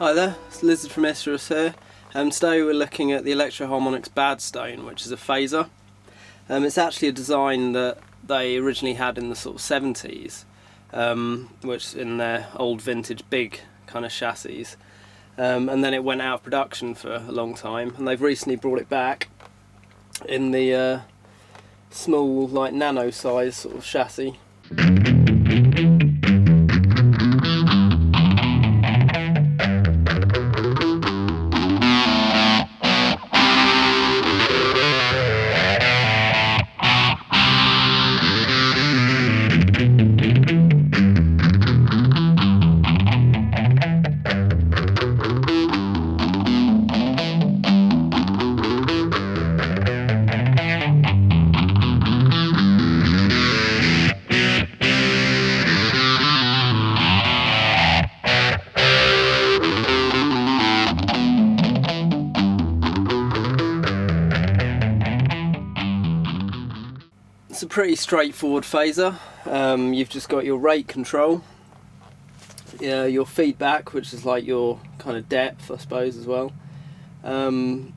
Hi there, it's Lizod from Isurus here. Today we're looking at the Electro Harmonix Badstone, which is a phaser. It's actually a design that they originally had in the sort of 70s, which in their old vintage big kind of chassis. And then it went out of production for a long time, and they've recently brought it back in the small, like nano size sort of chassis. It's a pretty straightforward phaser. You've just got your rate control, your feedback, which is like your kind of depth, I suppose, as well. And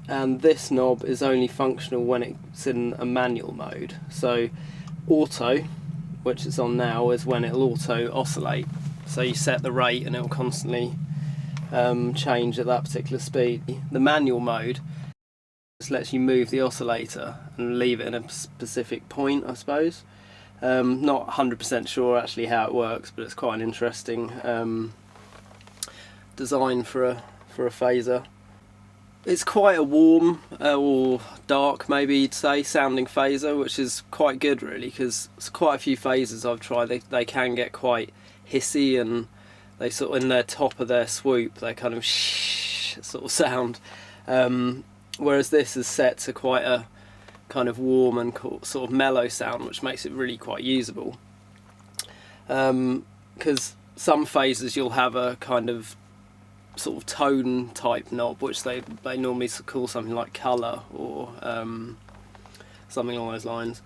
this knob is only functional when it's in a manual mode. So auto, which it's on now, is when it'll auto oscillate. So you set the rate and it'll constantly change at that particular speed. The manual mode just lets you move the oscillator and leave it in a specific point, I suppose. Not 100% sure actually how it works, but it's quite an interesting design for a phaser. It's quite a warm or dark, maybe you'd say, sounding phaser, which is quite good really, because quite a few phasers I've tried, they can get quite hissy, and they sort of, in their top of their swoop, they kind of shh sort of sound. Whereas this is set to quite a kind of warm and sort of mellow sound, which makes it really quite usable. Because some phasers you'll have a kind of sort of tone type knob, which they normally call something like colour or something along those lines.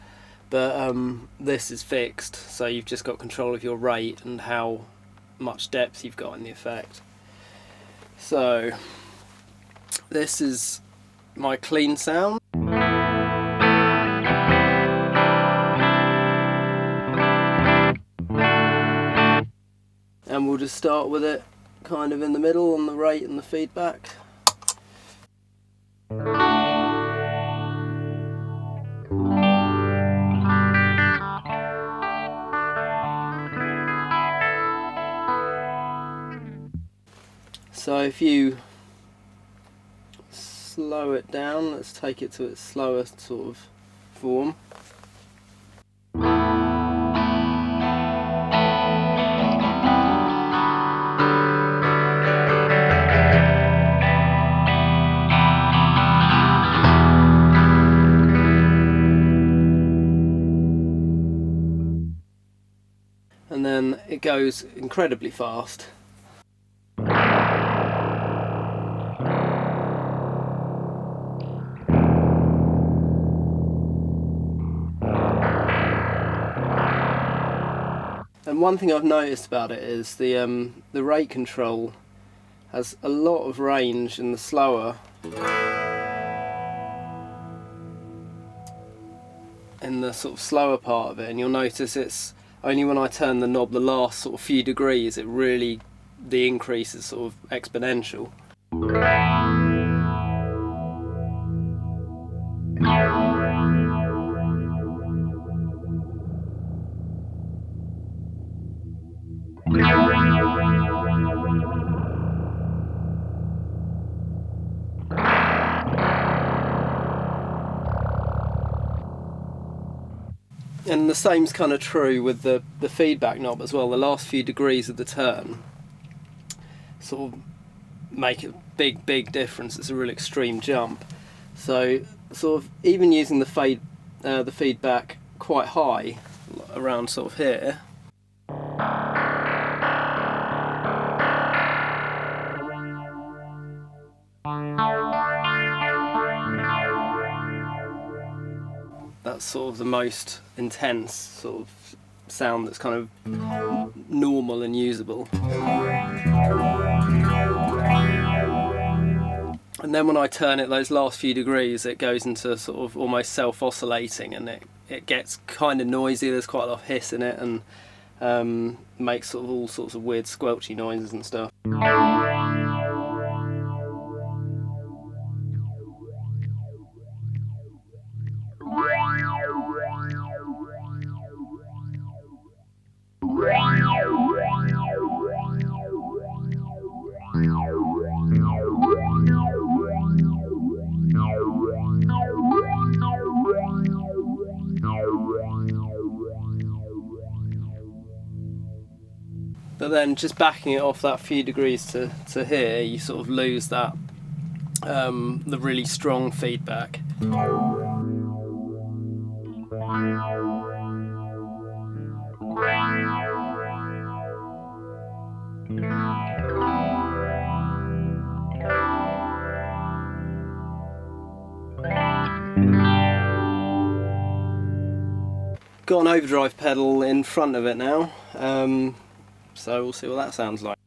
But this is fixed, so you've just got control of your rate and how much depth you've got in the effect. So this is my clean sound. And we'll just start with it kind of in the middle on the rate and the feedback. So if you slow it down, let's take it to its slower sort of form. And then it goes incredibly fast. And one thing I've noticed about it is the rate control has a lot of range in the slower, in the sort of slower part of it, and you'll notice it's only when I turn the knob the last sort of few degrees the increase is sort of exponential. And the same's kind of true with the feedback knob as well. The last few degrees of the turn sort of make a big difference. It's a real extreme jump. So sort of even using the feedback quite high, around sort of here, that's sort of the most intense sort of sound that's kind of normal and usable. And then when I turn it those last few degrees, it goes into sort of almost self-oscillating, and it gets kind of noisy. There's quite a lot of hiss in it, and makes sort of all sorts of weird squelchy noises and stuff. But then just backing it off that few degrees to here, you sort of lose that the really strong feedback. Got an overdrive pedal in front of it now, so we'll see what that sounds like.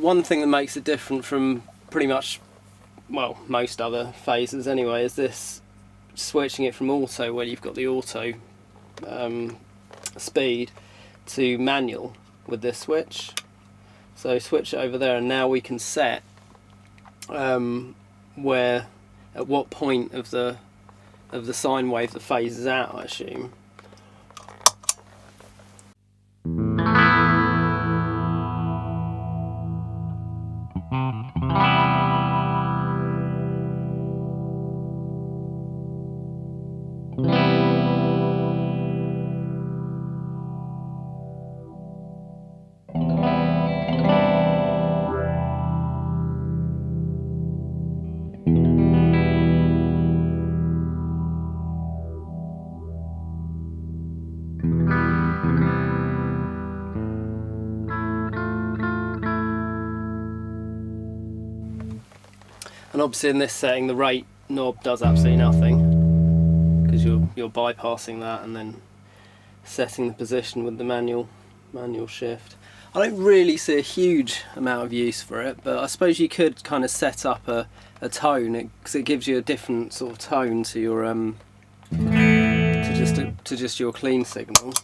One thing that makes it different from pretty much, well, most other phases anyway, is this switching it from auto, where you've got the auto speed, to manual with this switch. So switch it over there, and now we can set where, at what point of the sine wave the phase is at, I assume. And obviously in this setting the rate knob does absolutely nothing, because you're bypassing that and then setting the position with the manual shift. I don't really see a huge amount of use for it, but I suppose you could kind of set up a tone, because it gives you a different sort of tone to your to just your clean signal.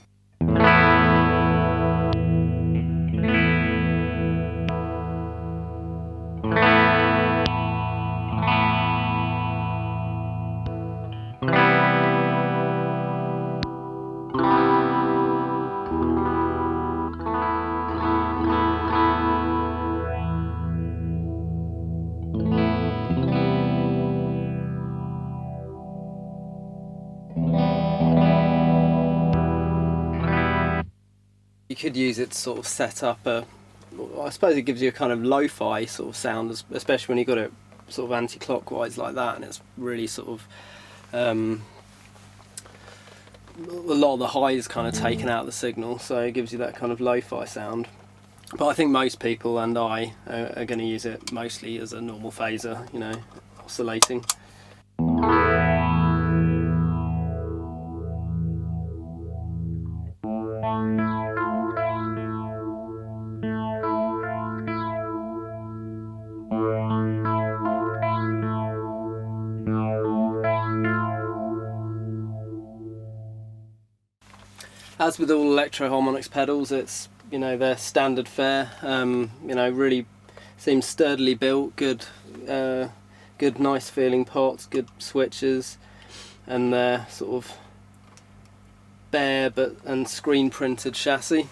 You could use it to sort of set up I suppose it gives you a kind of lo-fi sort of sound, especially when you've got it sort of anti-clockwise like that, and it's really sort of a lot of the highs kind of taken out of the signal, so it gives you that kind of lo-fi sound. But I think most people, and I, are going to use it mostly as a normal phaser, you know, oscillating. As with all Electro Harmonix pedals, it's, you know, they're standard fare. You know, really seems sturdily built, good nice feeling pots, good switches, and they're sort of bare and screen printed chassis.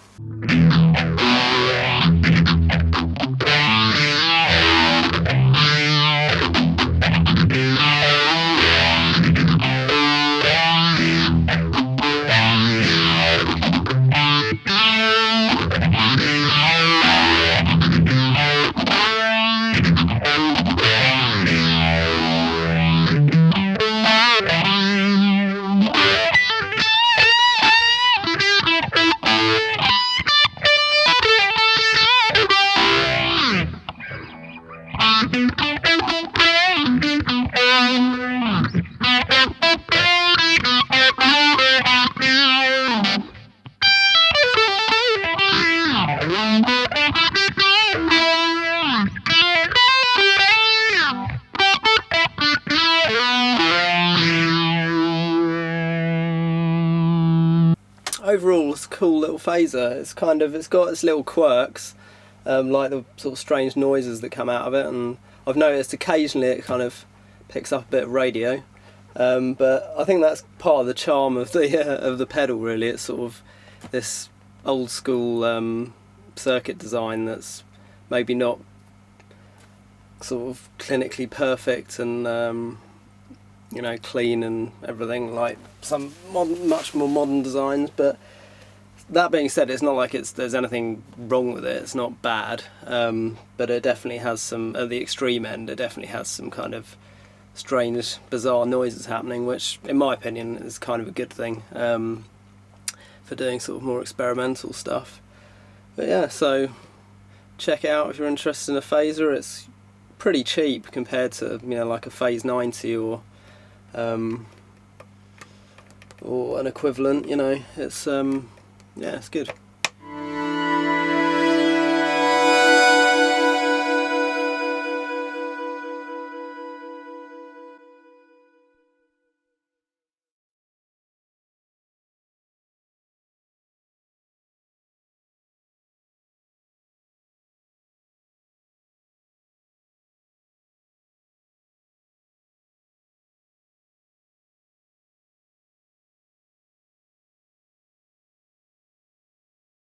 Overall, it's a cool little phaser. It's got its little quirks, like the sort of strange noises that come out of it, and I've noticed occasionally it kind of picks up a bit of radio, but I think that's part of the charm of the pedal. Really, it's sort of this old school circuit design that's maybe not sort of clinically perfect and you know, clean and everything like some much more modern designs. But that being said, it's not like there's anything wrong with it. It's not bad, but it definitely has some, at the extreme end, it definitely has some kind of strange, bizarre noises happening, which in my opinion is kind of a good thing for doing sort of more experimental stuff. But yeah, so check it out if you're interested in a phaser. It's pretty cheap compared to, you know, like a Phase 90 or an equivalent. You know, it's yeah, it's good.